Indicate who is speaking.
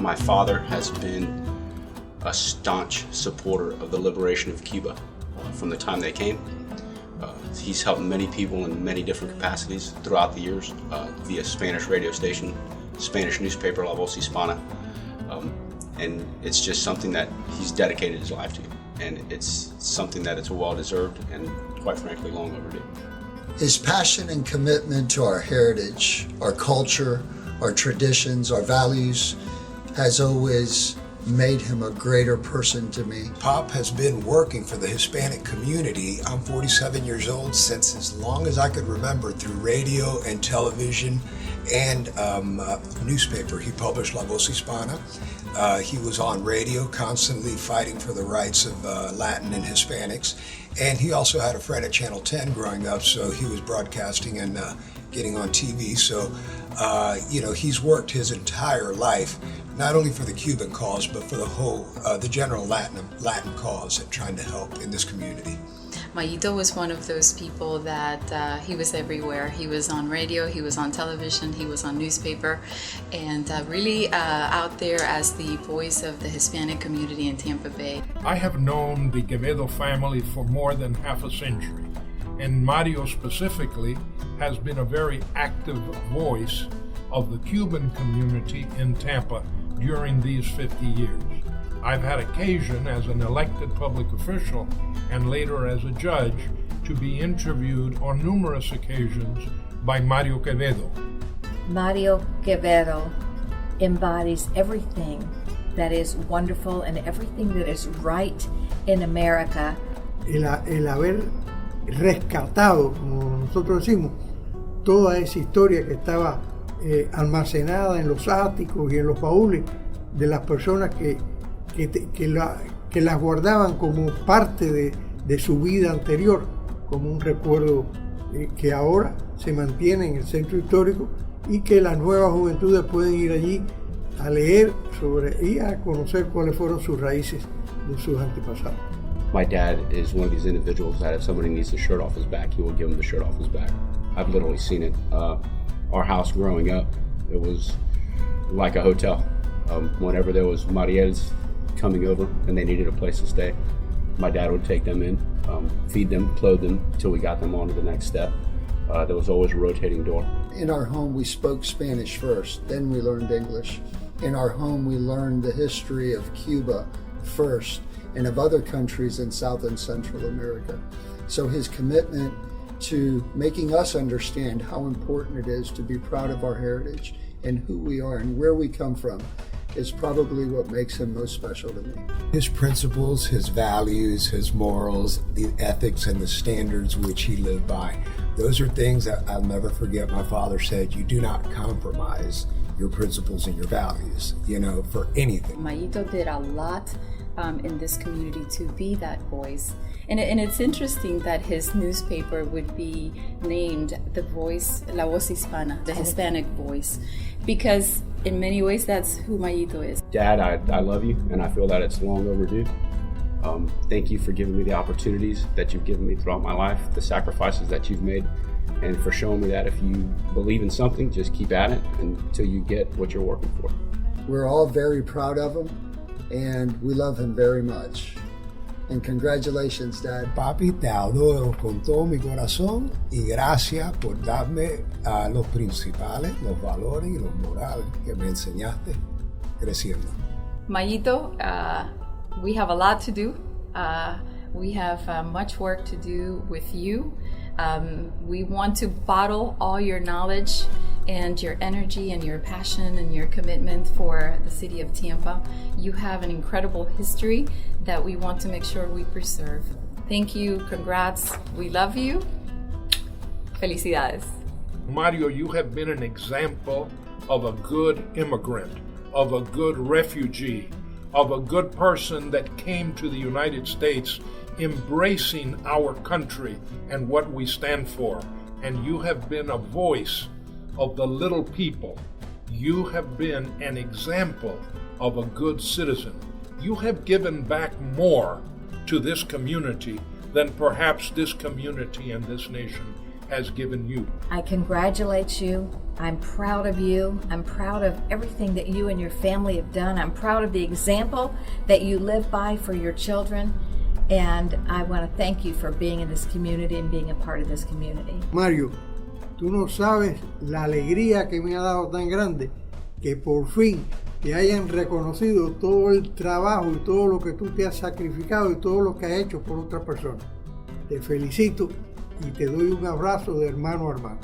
Speaker 1: My father has been a staunch supporter of the liberation of Cuba from the time they came. He's helped many people in many different capacities throughout the years via Spanish radio station, Spanish newspaper La Voz Hispana, and it's just something that he's dedicated his life to, and it's something that it's well-deserved and, quite frankly, long overdue.
Speaker 2: His passion and commitment to our heritage, our culture, our traditions, our values has always made him a greater person to me.
Speaker 3: Pop has been working for the Hispanic community. I'm 47 years old, since as long as I could remember, through radio and television and newspaper. He published La Voz Hispana. He was on radio constantly fighting for the rights of Latin and Hispanics. And he also had a friend at Channel 10 growing up, so he was broadcasting and getting on TV. So, he's worked his entire life, not only for the Cuban cause, but for the whole, the general Latin cause and trying to help in this community.
Speaker 4: Mayito was one of those people that he was everywhere. He was on radio, he was on television, he was on newspaper, and really out there as the voice of the Hispanic community in Tampa Bay.
Speaker 5: I have known the Quevedo family for more than half a century, and Mario specifically has been a very active voice of the Cuban community in Tampa during these 50 years. I've had occasion as an elected public official and later as a judge to be interviewed on numerous occasions by Mario Quevedo.
Speaker 6: Mario Quevedo embodies everything that is wonderful and everything that is right in America.
Speaker 7: El haber rescatado, como nosotros decimos, toda esa historia que estaba almacenada en los áticos y en los baúles de las personas que las guardaban como parte de su vida anterior, como un recuerdo que ahora se mantiene en el centro histórico y que las nuevas juventudes pueden ir allí a leer sobre y a conocer cuáles fueron sus raíces de sus antepasados.
Speaker 1: My dad is one of these individuals that if somebody needs the shirt off his back, he will give him the shirt off his back. I've literally seen it. Our house growing up, it was like a hotel. Whenever there was Mariels coming over and they needed a place to stay, my dad would take them in, feed them, clothe them till we got them on to the next step. There was always a rotating door.
Speaker 2: In our home, we spoke Spanish first, then we learned English. In our home, we learned the history of Cuba first and of other countries in South and Central America. So his commitment to making us understand how important it is to be proud of our heritage and who we are and where we come from is probably what makes him most special to me.
Speaker 3: His principles, his values, his morals, the ethics and the standards which he lived by, those are things that I'll never forget. My father said, you do not compromise your principles and your values, for anything.
Speaker 4: Mayito did a lot in this community to be that voice. And it's interesting that his newspaper would be named the voice, La Voz Hispana, the Hispanic voice, because in many ways that's who Mayito is.
Speaker 1: Dad, I love you, and I feel that it's long overdue. Thank you for giving me the opportunities that you've given me throughout my life, the sacrifices that you've made, and for showing me that if you believe in something, just keep at it until you get what you're working for.
Speaker 2: We're all very proud of him, and we love him very much. And congratulations, Dad.
Speaker 3: Papi, te adoro con todo mi corazón y gracias por darme los principales, los valores y los morales que me enseñaste creciendo.
Speaker 4: Mayito, we have a lot to do. We have much work to do with you. We want to bottle all your knowledge and your energy and your passion and your commitment for the city of Tampa. You have an incredible history that we want to make sure we preserve. Thank you, congrats, we love you. Felicidades.
Speaker 5: Mario, you have been an example of a good immigrant, of a good refugee, of a good person that came to the United States embracing our country and what we stand for. And you have been a voice of the little people. You have been an example of a good citizen. You have given back more to this community than perhaps this community and this nation has given you.
Speaker 6: I congratulate you. I'm proud of you. I'm proud of everything that you and your family have done. I'm proud of the example that you live by for your children. And I want to thank you for being in this community and being a part of this community.
Speaker 7: Mario, tú no sabes la alegría que me ha dado tan grande que por fin te hayan reconocido todo el trabajo y todo lo que tú te has sacrificado y todo lo que has hecho por otra persona. Te felicito y te doy un abrazo de hermano a hermano.